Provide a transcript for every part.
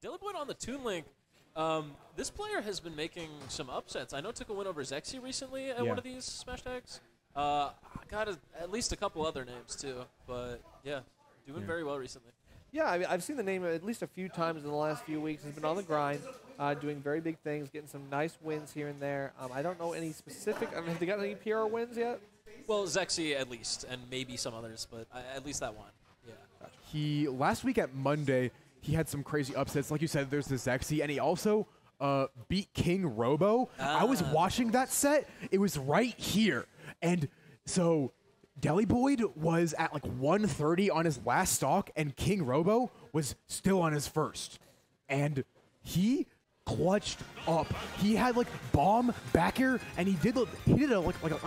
Deliboid on the Toon Link. This player has been making some upsets. I know took a win over Zexy recently at one of these Smash Tags. Got at least a couple other names too, but yeah, doing very well recently. Yeah, I mean, I've seen the name at least a few times in the last few weeks. He's been on the grind, doing very big things, getting some nice wins here and there. I don't know any specific. I mean, have they got any PR wins yet? Well, Zexy at least, and maybe some others, but at least that one. Yeah. He last week at Monday, he had some crazy upsets. Like you said, there's the Zexy, and he also beat King Robo. I was watching that set. It was right here, and so Deliboid was at like 130 on his last stock, and King Robo was still on his first, and he clutched up. He had like bomb back air, and he did like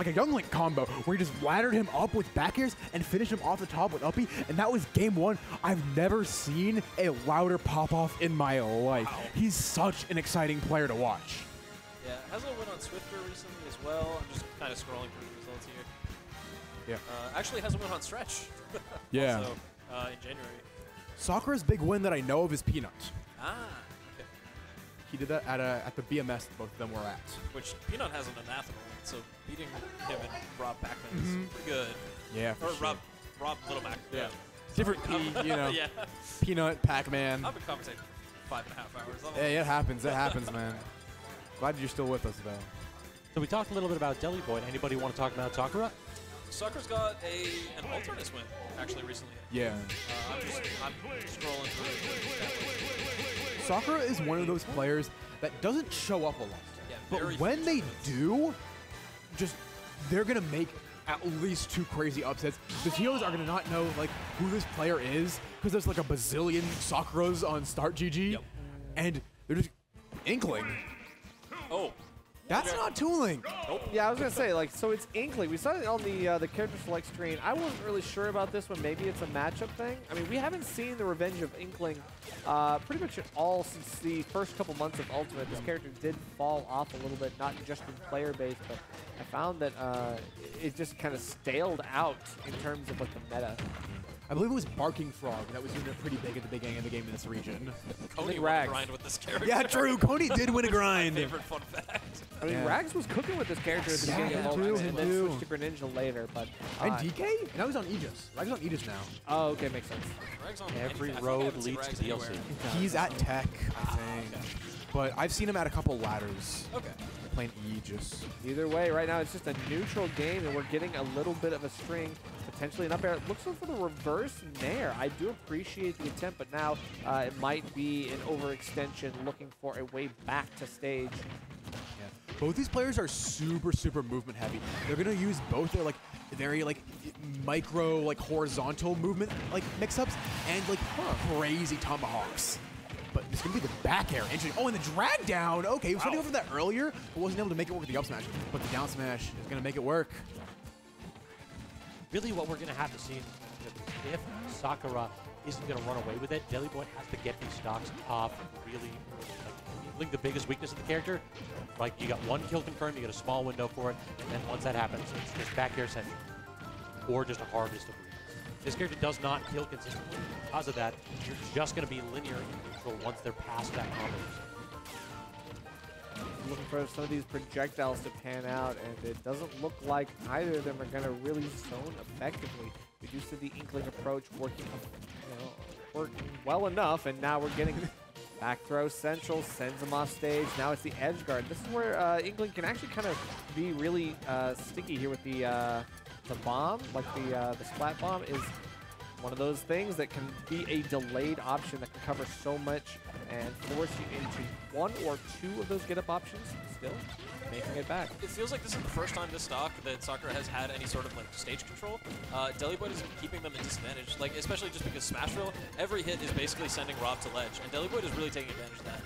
a Young Link combo where he just laddered him up with back airs and finished him off the top with uppy, and that was game one. I've never seen a louder pop off in my life. Wow. He's such an exciting player to watch. Yeah, has a win on Swifter recently as well. I'm just kind of scrolling through the results here. Yeah. Actually has a win on Stretch. Yeah. Also, in January. Sakura's big win that I know of is Peanut. Ah. He did that at the BMS both of them were at. Which Peanut has an anathema, so beating him and Rob Pac-Man is pretty good. Yeah, or sure. Rob Little Mac. Yeah. Different P, you know. Yeah. Peanut, Pac-Man. I've been conversating 5.5 hours. Yeah, it happens. It happens, man. Glad you're still with us, though. So we talked a little bit about Deliboid. Anybody want to talk about Sakura? Sakura's got an alternate win, actually, recently. Yeah. I'm scrolling through. Sakura is one of those players that doesn't show up a lot. Yeah, but when they do, they're going to make at least 2 crazy upsets. The TOs are going to not know like who this player is because there's like a bazillion Sakuras on Start GG, and they're just Inkling. Oh. That's not Toon Link. Nope. Yeah, I was going to say, like, so it's Inkling. We saw it on the character select screen. I wasn't really sure about this one. Maybe it's a matchup thing. I mean, we haven't seen the revenge of Inkling pretty much at all since the first couple months of Ultimate. This character did fall off a little bit, not just in player base, but I found that it just kind of staled out in terms of like the meta. I believe it was Barking Frog that was doing it pretty big at the beginning of the game in this region. Coney won a grind with this character. Yeah, true. Coney did win a grind. My favorite fun fact. I mean, Rags was cooking with this character at the beginning of Ultimate, and then switched to Greninja later. But and DK? Now he's on Aegis. Rags on Aegis now. Oh, okay, makes sense. Rags on Every road leads to DLC. He's at Tech, I think. Okay. But I've seen him at a couple ladders. Okay. Playing Aegis. Either way, right now it's just a neutral game, and we're getting a little bit of a string, potentially an up air. It looks like for the reverse nair. I do appreciate the attempt, but now it might be an overextension looking for a way back to stage. Yeah. Both these players are super, super movement heavy. They're going to use both their like very like micro, like horizontal movement like mix-ups and like crazy tomahawks. But it's going to be the back air. Interesting. Oh, and the drag down. Okay, he was trying to go for that earlier, but wasn't able to make it work with the up smash. But the down smash is going to make it work. Really what we're going to have to see if Sakura isn't going to run away with it, Deliboid has to get these stocks off really I think the biggest weakness of the character, like you got 1 kill confirmed, you get a small window for it, and then once that happens, it's just back air central. Or just a harvest of reels. This character does not kill consistently. Because of that, you're just going to be linear in control once they're past that combo. Looking for some of these projectiles to pan out, and it doesn't look like either of them are going to really zone effectively. We do see the Inkling approach working well enough, and now we're getting back throw central, sends him off stage. Now it's the edge guard. This is where Inkling can actually kind of be really sticky here with the bomb, like the splat bomb is one of those things that can be a delayed option that can cover so much and force you into 1 or 2 of those get-up options, still making it back. It feels like this is the first time this stock that Sakura has had any sort of like stage control. Deliboid is keeping them at disadvantage, like especially just because Smashville, every hit is basically sending Rob to ledge, and Deliboid is really taking advantage of that.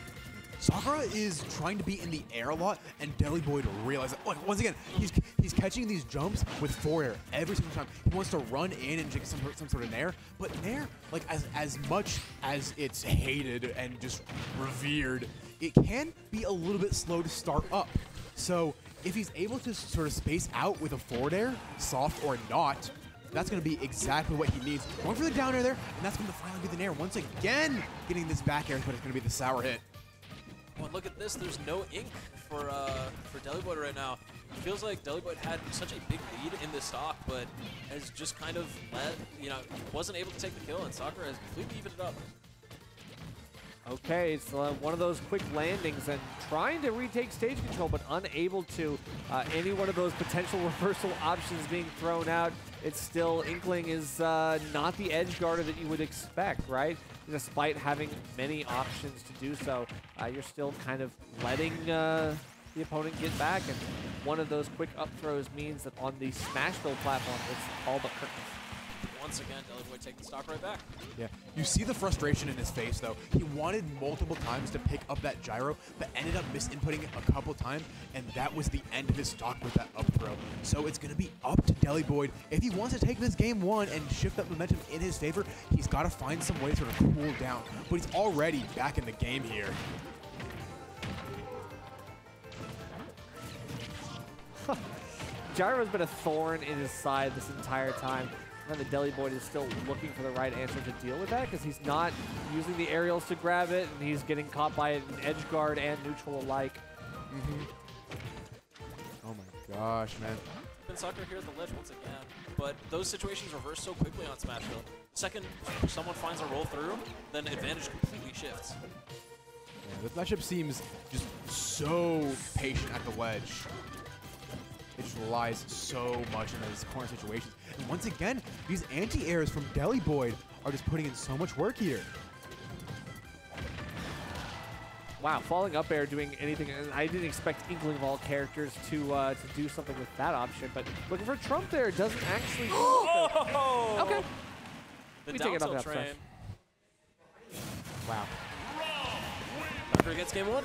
Sakura is trying to be in the air a lot, and Deliboid realizes it. Look, once again, he's catching these jumps with forward air every single time. He wants to run in and take some sort of nair, but nair, like as much as it's hated and just revered, it can be a little bit slow to start up. So if he's able to sort of space out with a forward air, soft or not, That's going to be exactly what he needs. Going for the down air there, and that's going to finally be the nair. Once again, getting this back air, but it's going to be the sour hit. Oh, and look at this. There's no ink for Deliboid right now. It feels like Deliboid had such a big lead in this stock, but has just kind of wasn't able to take the kill, and Sakura has completely evened it up. Okay, it's one of those quick landings and trying to retake stage control, but unable to. Any one of those potential reversal options being thrown out. It's still, Inkling is not the edge guarder that you would expect, right? Despite having many options to do so, you're still kind of letting the opponent get back, and one of those quick up throws means that on the Smashville platform, it's all but curtains. Once again, Deliboid taking the stock right back. Yeah, you see the frustration in his face, though. He wanted multiple times to pick up that gyro, but ended up misinputting it a couple times, and that was the end of his stock with that up throw. So it's going to be up to Deliboid. If he wants to take this game one and shift up momentum in his favor, he's got to find some way to sort of cool down. But he's already back in the game here. Gyro's been a thorn in his side this entire time. And the Deliboid is still looking for the right answer to deal with that because he's not using the aerials to grab it, and he's getting caught by an edge guard and neutral alike. Oh my gosh, man. Sakura here at the ledge once again, but those situations reverse so quickly on Smashville. Second someone finds a roll through, then advantage completely shifts. Yeah, this matchup seems just so patient at the ledge. It just relies so much on those corner situations. And once again, these anti-airs from Deliboid are just putting in so much work here. Wow, falling up air doing anything, and I didn't expect Inkling of all characters to do something with that option, but looking for Trump there doesn't actually. Okay. The We take it off down that tilt train. Wow. Sakura gets game one.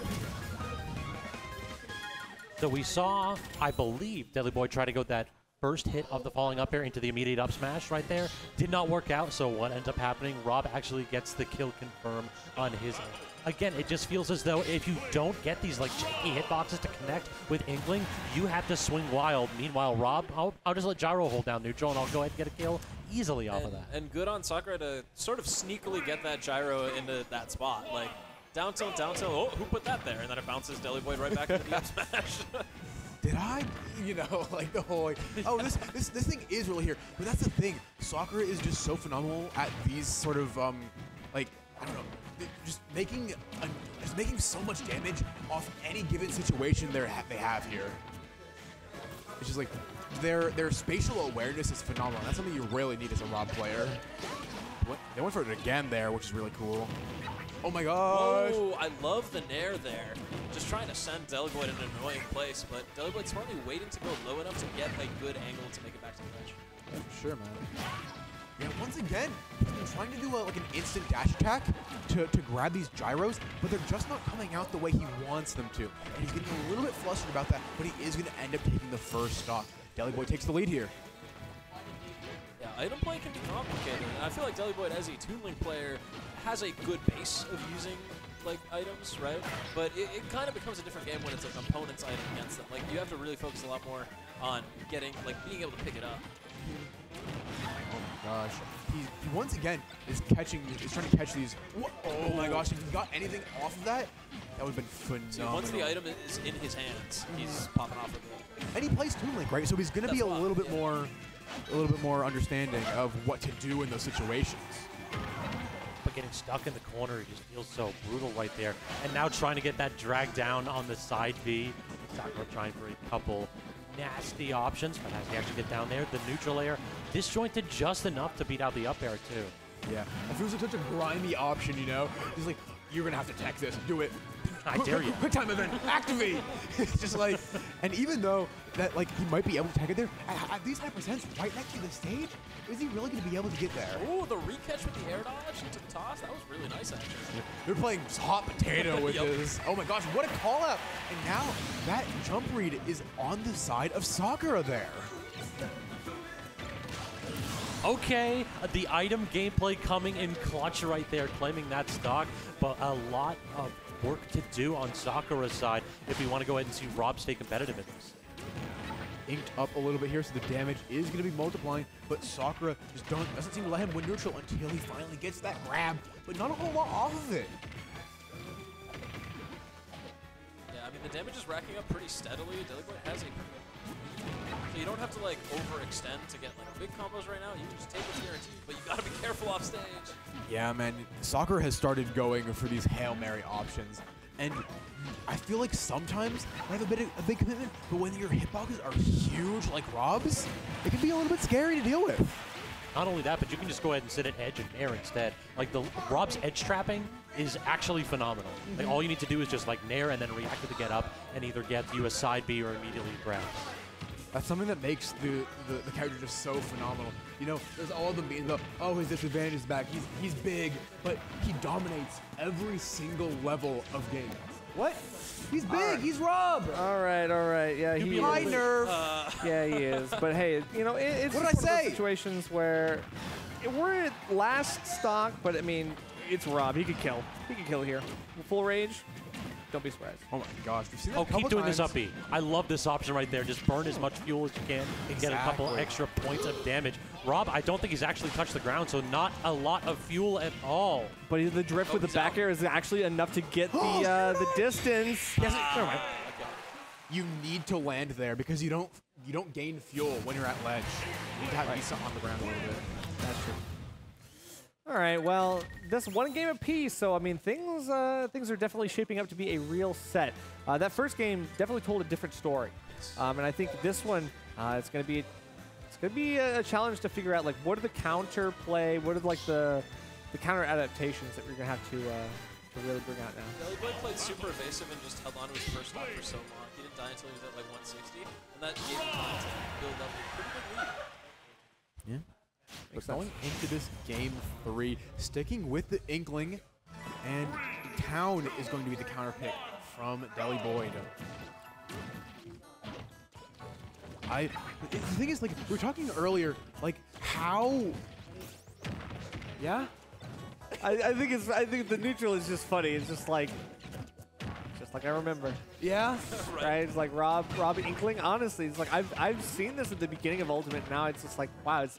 So we saw, I believe, Deliboid try to go that first hit of the falling up air into the immediate up smash right there. Did not work out, so what ends up happening, Rob actually gets the kill confirm on his end. Again, it just feels as though if you don't get these like shaky hitboxes to connect with Inkling, you have to swing wild. Meanwhile, Rob, I'll just let Gyro hold down neutral, and I'll go ahead and get a kill easily off of that. And good on Sakura to sort of sneakily get that Gyro into that spot. Like, down tilt, oh, who put that there? And then it bounces Deliboid right back into the up smash. Did I? Like the whole, like, oh, this thing is really here. But that's the thing. Sakura is just so phenomenal at these sort of, like, I don't know, just making so much damage off any given situation they have here. It's just like their spatial awareness is phenomenal. That's something you really need as a Rob player. They went for it again there, which is really cool. Oh my gosh! Oh, I love the nair there. Just trying to send Deliboid in an annoying place, but Deliboid smartly waiting to go low enough to get a good angle to make it back to the ledge. Yeah, for sure, man. Yeah, once again, he's been trying to do like an instant dash attack to grab these gyros, but they're just not coming out the way he wants them to. And he's getting a little bit flustered about that, but he is going to end up taking the first stock. Deliboid takes the lead here. Yeah, item play can be complicated, and I feel like Deliboid as a Toon Link player has a good base of using like items, right? But it kind of becomes a different game when it's an opponent's item against them. Like you have to really focus a lot more on being able to pick it up. Oh my gosh. He once again is trying to catch these. Oh my gosh, if he got anything off of that, that would have been phenomenal. So once the item is in his hands, he's popping off with it. And he plays Toon Link, right? So he's going to be a little bit more understanding of what to do in those situations. But getting stuck in the corner, it just feels so brutal right there. And now trying to get that drag down on the side B. Sakura trying for a couple nasty options, but as he actually get down there, the neutral air disjointed just enough to beat out the up air too. Yeah, it feels like such a grimy option, you know? He's like, you're going to have to tech this, do it. I dare you. Quick time event, activate! It's just like, and even though that like he might be able to tech it there, at these high percents right next to the stage, is he really going to be able to get there? Oh, the recatch with the air dodge into the toss, that was really nice actually. Yeah. They're playing hot potato with this. Oh my gosh, what a call out! And now that jump read is on the side of Sakura there. Okay, the item gameplay coming in clutch right there, claiming that stock, but a lot of work to do on Sakura's side if we want to go ahead and see Rob stay competitive in this. inked up a little bit here, so the damage is going to be multiplying, but Sakura just doesn't seem to let him win neutral until he finally gets that grab, but not a whole lot off of it. Yeah, I mean, the damage is racking up pretty steadily. Deliboid has a so you don't have to like overextend to get like big combos right now. You can just take what's guaranteed, but you gotta be careful off stage. Yeah, man, Sakura has started going for these Hail Mary options, and I feel like sometimes they have a big commitment, but when your hitboxes are huge like Rob's, it can be a little bit scary to deal with. Not only that, but you can just go ahead and sit at edge and nair instead. Like the Rob's edge trapping is actually phenomenal. Like all you need to do is just like nair and then react to the get up and either get you a side B or immediately grab. That's something that makes the character just so phenomenal. You know, there's all the memes of, oh, his disadvantage is back. He's big, but he dominates every single level of games. What? He's big. He's Rob. All right. Yeah, he High is. nerve. Yeah, he is. But hey, you know, it's What did I one of those say? situations where we're at last stock, but I mean, it's Rob. He could kill. He could kill here. Full rage. Don't be surprised. Oh my gosh. We've seen that Oh, a couple keep doing this times. up B. I love this option right there. Just burn as much fuel as you can and get a couple Exactly. extra points of damage. Rob, I don't think he's actually touched the ground, so not a lot of fuel at all. But the drift with the he's back out. air is actually enough to get the distance. Yes, never mind. You need to land there because you don't gain fuel when you're at ledge. You need to have something on the ground a little bit. That's true. All right, well, this one game apiece, so I mean, things are definitely shaping up to be a real set. That first game definitely told a different story, and I think this one it's gonna be a challenge to figure out like what are the counter play, what are like the counter adaptations that we're gonna have to really bring out now. Deliboid played super evasive and just held on to his first stock for so long. He didn't die until he was at like 160, and that gave him time to build up a pretty good lead. Yeah. But going into this game 3, sticking with the Inkling, and Town is going to be the counter pick from Deliboid. The thing is, like, we were talking earlier, like, how... Yeah? I think the neutral is just funny. It's just like I remember. Yeah? Right. It's like Rob Inkling. Honestly, it's like I've seen this at the beginning of Ultimate. Now it's just like wow. It's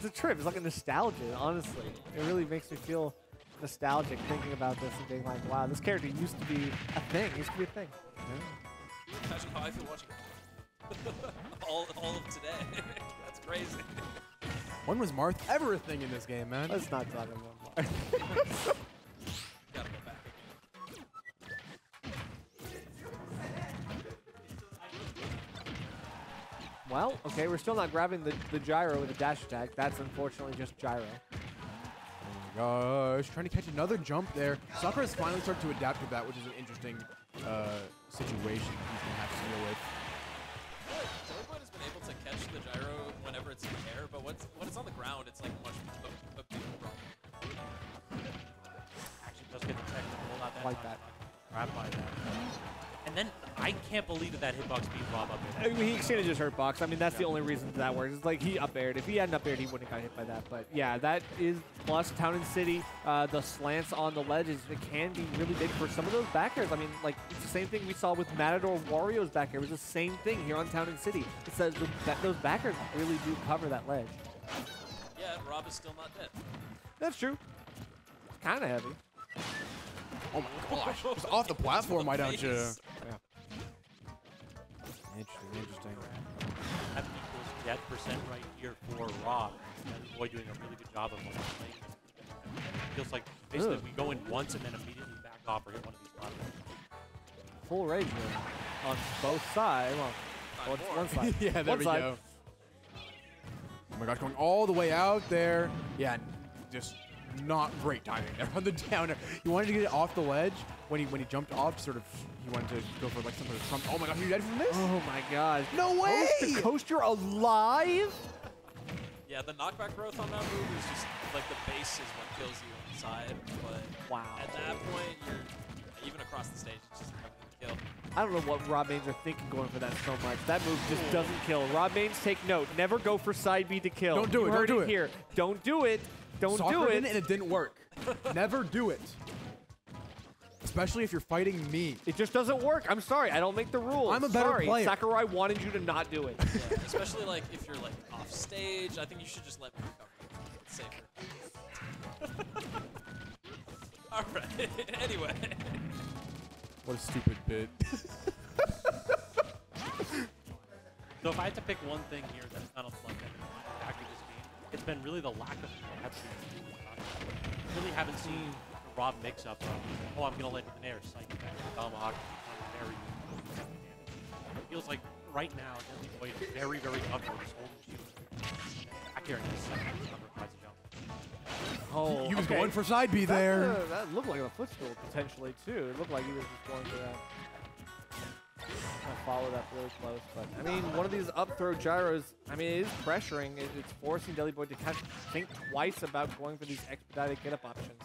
a trip. It's like a nostalgia. Honestly, it really makes me feel nostalgic thinking about this and being like, wow, this character used to be a thing. Imagine how I feel watching all of today. That's crazy. When was Marth ever a thing in this game, man? Let's not talk about more. Gotta go back Well, okay, we're still not grabbing the gyro with the dash attack. That's unfortunately just gyro. Oh my gosh, trying to catch another jump there. Sakura's finally started to adapt to that, which is an interesting situation he's going to have to deal with. Deliboid has been able to catch the gyro whenever it's in the air, but when it's on the ground, it's like much a bigger problem. Actually does get the tech to roll out that Like time. that. Grab by that. And then I can't believe that hitbox beat Rob up I mean, he extended his hurt box. I mean, that's the only reason that works. It's like he up aired. If he hadn't up aired, he wouldn't have got hit by that. But yeah, that is plus Town and City. The slants on the ledges, it can be really big for some of those back airs. I mean, like it's the same thing we saw with Matador Wario's back air. It was the same thing here on Town and City. It says that those back airs really do cover that ledge. Yeah, Rob is still not dead. That's true. It's kind of heavy. Oh my gosh, just off the platform, why don't you? Face. Interesting. That equals death percent right here for Rob. And Boy doing a really good job of playing. Feels like basically we go in once and then immediately back off or hit one of these bottom. Full rage here on both sides. Well, one side. Yeah, there One we side. go. Oh my gosh, going all the way out there. Yeah, just not great timing there on the downer. He wanted to get it off the ledge when he jumped off. Sort of, he wanted to go for like some sort of trump. Oh my gosh, are you dead from this? Oh my god. No way! Coaster alive? Yeah, the knockback growth on that move is just like the base is what kills you inside. But Wow. at that point, you're even across the stage, it's just not gonna kill. I don't know what Rob Baines are thinking going for that so much. That move just doesn't kill. Rob Baines, take note. Never go for side B to kill. Don't do it, You don't heard do it. here. Don't do it. Don't Sakura do did it. and it didn't work. Never do it. especially if you're fighting me. It just doesn't work. I'm sorry. I don't make the rules. I'm a better player. Sakurai wanted you to not do it. Yeah, especially like if you're like off stage. I think you should just let me recover. It's safer. All right. Anyway. What a stupid bit. So if I had to pick one thing here that's not a fun factor this game, it's been really the lack of capture. Really haven't seen the Rob mix-up of, oh, I'm going to land with an air, psych back, tomahawk, very it feels like right now, Deliboid is very, very upward, holding shield. Back air in the second, tries to jump. Oh, He was going for side B there. That looked like a footstool potentially too. It looked like he was just going for that. I followed up really close, but I mean, one of these up throw gyros, I mean, it is pressuring. It's forcing Deliboid to kind of think twice about going for these expedited get up options.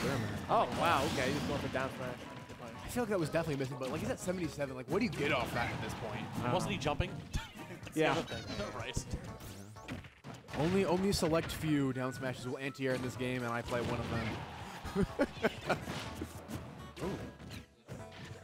Sure, man. Oh, wow, okay, he's going for down smash. I feel like that was definitely missing, but like he's at 77. Like, what do you get off that at this point? Wasn't he jumping? Yeah. Right. Only a select few down smashes will anti-air in this game, and I play one of them. Oh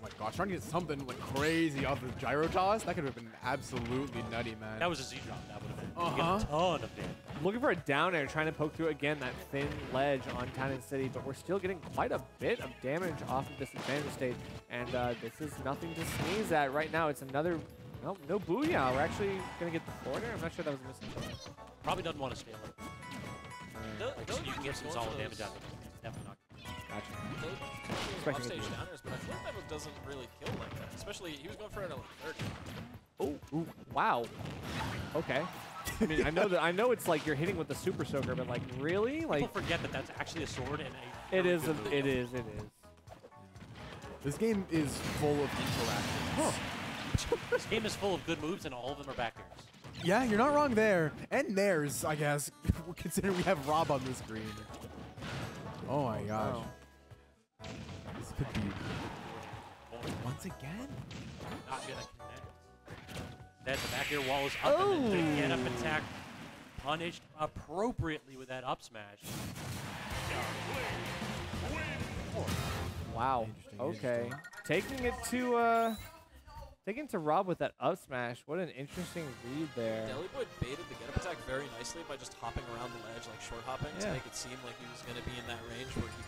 my gosh, trying to get something like crazy off the gyro toss, that could have been absolutely nutty, man. That was a Z drop. That would have been. You get a ton of damage. Looking for a down air, trying to poke through again that thin ledge on Cannon City, but we're still getting quite a bit of damage off of this advantage state, and this is nothing to sneeze at right now. It's another, no booyah. We're actually going to get the forward air. I'm not sure that was a missing. Probably doesn't want to scale it. You can get some solid damage out of it. Definitely not. Gotcha. Offstage downers, but I feel like that doesn't really kill like that. Especially, he was going for it at like 30. Oh, ooh, wow. Okay. I mean, I know it's like you're hitting with the super soaker, but like really, like People forget that that's actually a sword and a. it is. It is. This game is full of interactions. Huh. This game is full of good moves, and all of them are back airs. Yeah, you're not wrong there. And theirs, I guess, considering we have Rob on the screen. Oh my gosh. Wow. This could be... Once again? Not gonna connect. Then the back air wall is up, and then the get up attack punished appropriately with that up smash. Wow. Okay. Taking it to Rob with that up smash. What an interesting read there. Deliboid baited the get up attack very nicely by just hopping around the ledge, like short hopping, to make it seem like he was going to be in that range where he could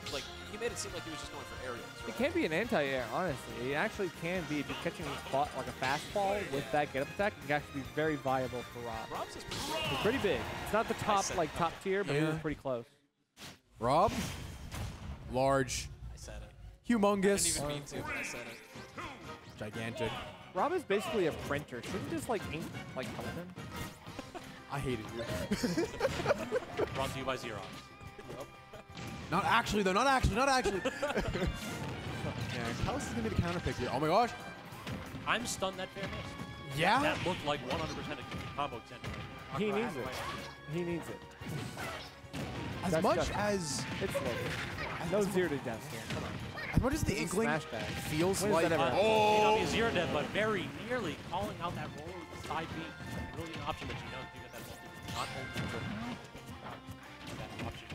just, like, he made it seem like he was just going for aerials. Right? It can be an anti-air, honestly. It actually can be. If you're catching a spot like a fastball with that get up attack, it can actually be very viable for Rob. Rob's is It's pretty big. It's not the top tier, but it was pretty close. Rob? Large. I said it. Humongous. I didn't even mean to, but I said it. Gigantic. Rob is basically a printer. Shouldn't just like ink like help him? I hated you. Brought to you by Xerox. Not actually, though. Not actually. Yeah, Kalos is going to be the counter pick here. Oh my gosh. I'm stunned that fair miss. Yeah? That looked like 100% a combo extender. He needs it. He needs it. As That's much just- as... It's low. No zero to death here. Come on. As much as the Inkling Smashtag. feels When has like... that ever happened? May not be a zero dead, but very nearly calling out that roll with the side B. Really an option that you know to get that ball. Not only for that option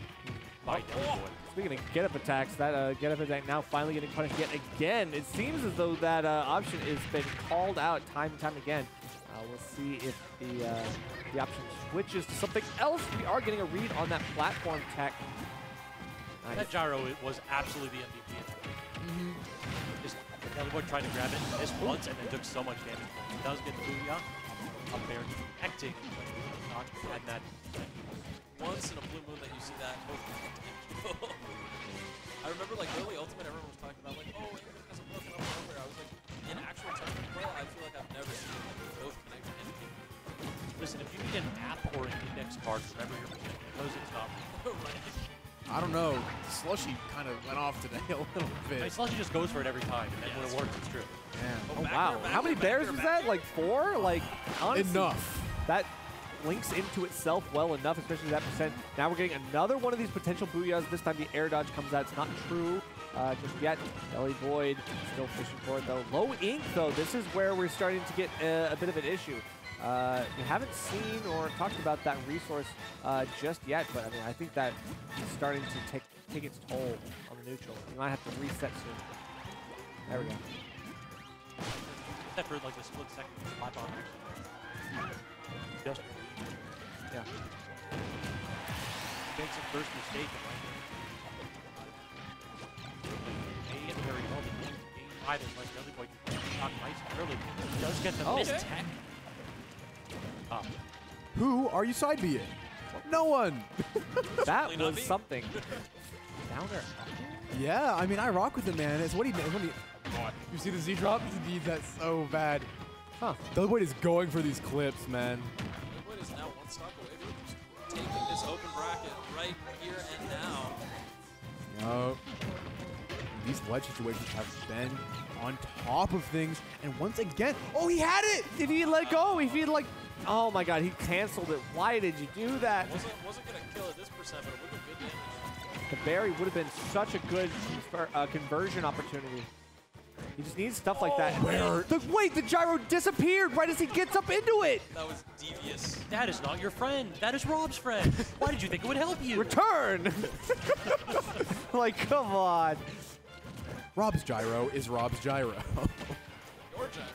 by Deliboid. Speaking of get-up attacks, that get-up attack now finally getting punished yet again. It seems as though that option has been called out time and time again. We'll see if the option switches to something else. We are getting a read on that platform tech. Nice. That gyro was absolutely the MVP. Just Deliboid tried to grab it, missed once, and then took so much damage. He does get the booyah up there, connecting, and that. Once in a blue moon that you see that, I remember like early Ultimate, everyone was talking about like, oh, Inkling has a broken up over. I was like, in actual tournament play, I feel like I've never seen like, both connect anything. Listen, if you need an app or an index card, remember your position, because it's not. Right. I don't know. Slushy kind of went off today a little bit. Slushy just goes for it every time, and then when it works, it's true. Yeah. Oh, wow. How many bears is that? Like 4? Like, honestly. Enough. That links into itself well enough, especially that percent. Now we're getting another one of these potential booyahs. This time the air dodge comes out. It's not true just yet. Deliboid still fishing for it, though. Low ink, though. This is where we're starting to get a bit of an issue. We haven't seen or talked about that resource just yet, but I mean, I think that is starting to take take its toll on the neutral. You might have to reset soon. There we go. Except for like the split second spot on actually. Just Yeah. makes a first mistake. A in the very moment. Game 5 is like Deliboid not nice and early. Does get the miss tech. Who are you side B'ing? No one. That was something. Downer. Yeah, I mean, I rock with him, man. It's what he. You see the Z drop? He needs that so bad. Huh. Deliboid is going for these clips, man. Deliboid is now one stock away from just taking this open bracket right here and now. Yup. These ledge situations have been on top of things, and once again, oh, he had it! If he let go, if he like, oh my God, he canceled it. Why did you do that? Wasn't gonna kill at this percent, but it would have been good damage. The berry would have been such a good conversion opportunity. He just needs stuff like that. Where? Wait, the gyro disappeared right as he gets up into it. That was devious. That is not your friend. That is Rob's friend. Why did you think it would help you? Return! Like, come on. Rob's gyro is Rob's gyro. Your gyro.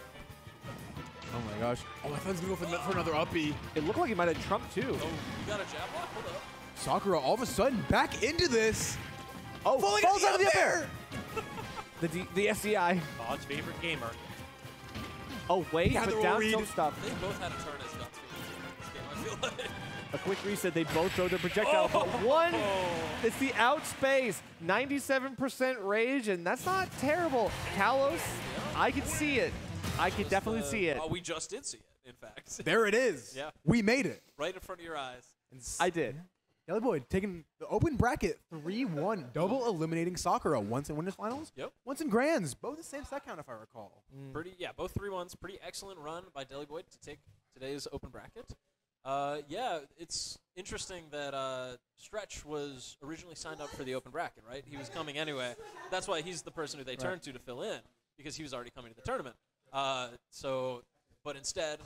Oh my gosh. Oh, I thought he was going to go for another uppie. It looked like he might have trumped too. Oh, you got a jab block? Hold up. Sakura all of a sudden back into this. Oh, Falling falls out of the up air. air. The SCI. God's favorite gamer. Oh, wait, Yeah, but they're down all read. some stuff. They both had a turn as God's favorite in this game, I feel like. A quick reset, they both throw their projectile, but one, it's the outspace. 97% rage, and that's not terrible. Kalos, I can see it. I can definitely see it. Oh, we just did see it, in fact. There it is. Yeah. We made it. Right in front of your eyes. I did. Deliboid taking the open bracket 3-1, double eliminating Sakura. Once in winners finals, Yep. once in grands. Both the same set count, if I recall. Both 3-1s. Pretty excellent run by Deliboid to take today's open bracket. Yeah, it's interesting that Stretch was originally signed up for the open bracket, right? He was coming anyway. That's why he's the person who they turned to fill in, because he was already coming to the tournament. But instead,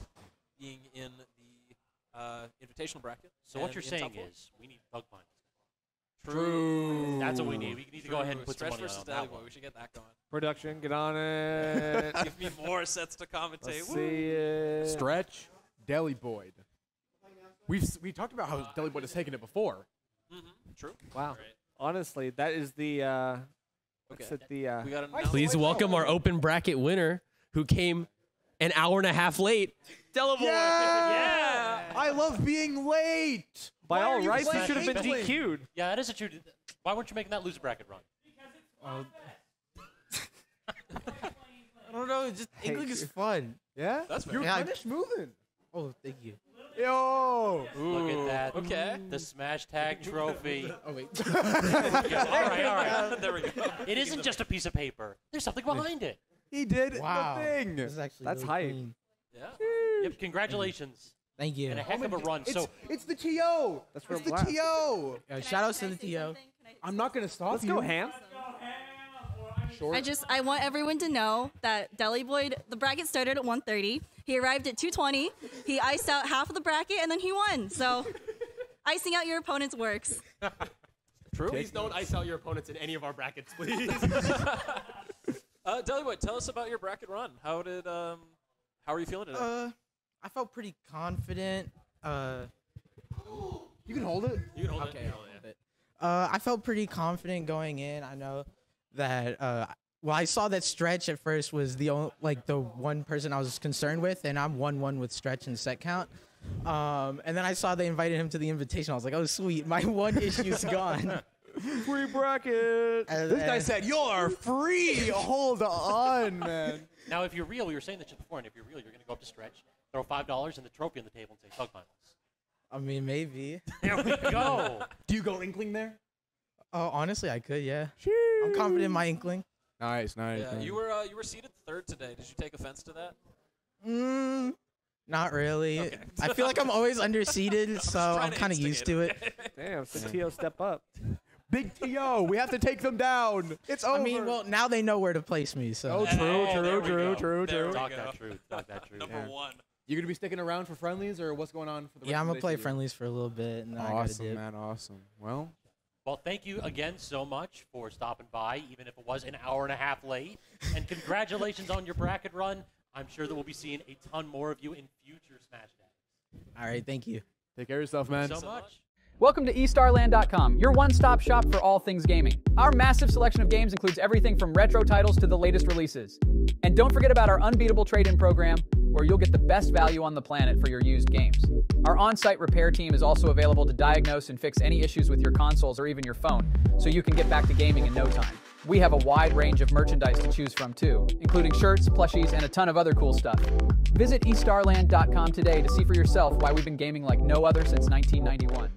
being in the invitational bracket. So what you're in saying top four. is we need bug finals. True. That's what we need. We need to go ahead and put some Stretch money versus on that Deliboid. one. We should get that going. Production, get on it. Give me more sets to commentate. Let's Woo. see it. Stretch, Deliboid. We talked about how Deliboid has taken it before. True. Wow. Right. Honestly, that is the. Okay. What's it, the We got Please welcome our open bracket winner who came an hour and a half late. Deliboid. Yeah! I love being late. by Why all are you rights, he playing should have been Inkling? DQ'd. Yeah, that is a true. Why weren't you making that loser bracket run? I don't know. Just Inkling is fun. Yeah? That's fair. You're Yeah, finished moving. Oh, thank you. Yo! Look at that. Okay. The Smashtag trophy. Oh wait. Yeah, all right, all right. There we go. It isn't just a piece of paper. There's something behind it. He did Wow. the thing. This is actually That's really hype. clean. Yeah. Yep, congratulations. Thank you. And a heck of a run. So It's the TO. That's It's the relaxed. TO. Shout outs to the TO. I'm not going to stop Let's you. go, Ham. I want everyone to know that Deliboid, the bracket started at 1:30. He arrived at 2:20. He iced out half of the bracket and then he won. So icing out your opponents works. True. Please don't ice out your opponents in any of our brackets, please. Deliboid, tell us about your bracket run. How are you feeling today? I felt pretty confident. You can hold it. You can hold Okay, it. I'll hold it. I felt pretty confident going in. I know that. Well, I saw that Stretch at first was the one person I was concerned with, and I'm 1-1 with Stretch in set count. And then I saw they invited him to the invitation. I was like, oh sweet, my one issue's gone. Free bracket. This guy said, you're free. Hold on, man. now, if you're real, we were saying this just before, and if you're real, you're going to go up to Stretch, throw $5 and the trophy on the table, and say Bug Finals. I mean, maybe. There we go. Do you go Inkling there? Oh, honestly, I could. Yeah. I'm confident in my Inkling. Nice, nice. Yeah, nice. you were seated third today. Did you take offense to that? Not really. Okay. I feel like I'm always underseated, so trying I'm to kind of used to it. Damn, so TO step up. Big TO. We have to take them down. It's over. I mean, well, now they know where to place me. So. Oh, true, Oh, there true, we true, go. true, There true. we Talk go. that truth. Talk that truth. Number one. You gonna be sticking around for friendlies, or what's going on for the rest Yeah, I'm of gonna the play day? friendlies for a little bit, and then I gotta Awesome, dip. man. Awesome. Well, Well, thank you again so much for stopping by, even if it was an hour and a half late. And congratulations on your bracket run. I'm sure that we'll be seeing a ton more of you in future Smashtag. All right, thank you. Take care of yourself, man. So much. Welcome to eStarland.com, your one-stop shop for all things gaming. Our massive selection of games includes everything from retro titles to the latest releases. And don't forget about our unbeatable trade-in program, where you'll get the best value on the planet for your used games. Our on-site repair team is also available to diagnose and fix any issues with your consoles or even your phone, so you can get back to gaming in no time. We have a wide range of merchandise to choose from too, including shirts, plushies, and a ton of other cool stuff. Visit eStarland.com today to see for yourself why we've been gaming like no other since 1991.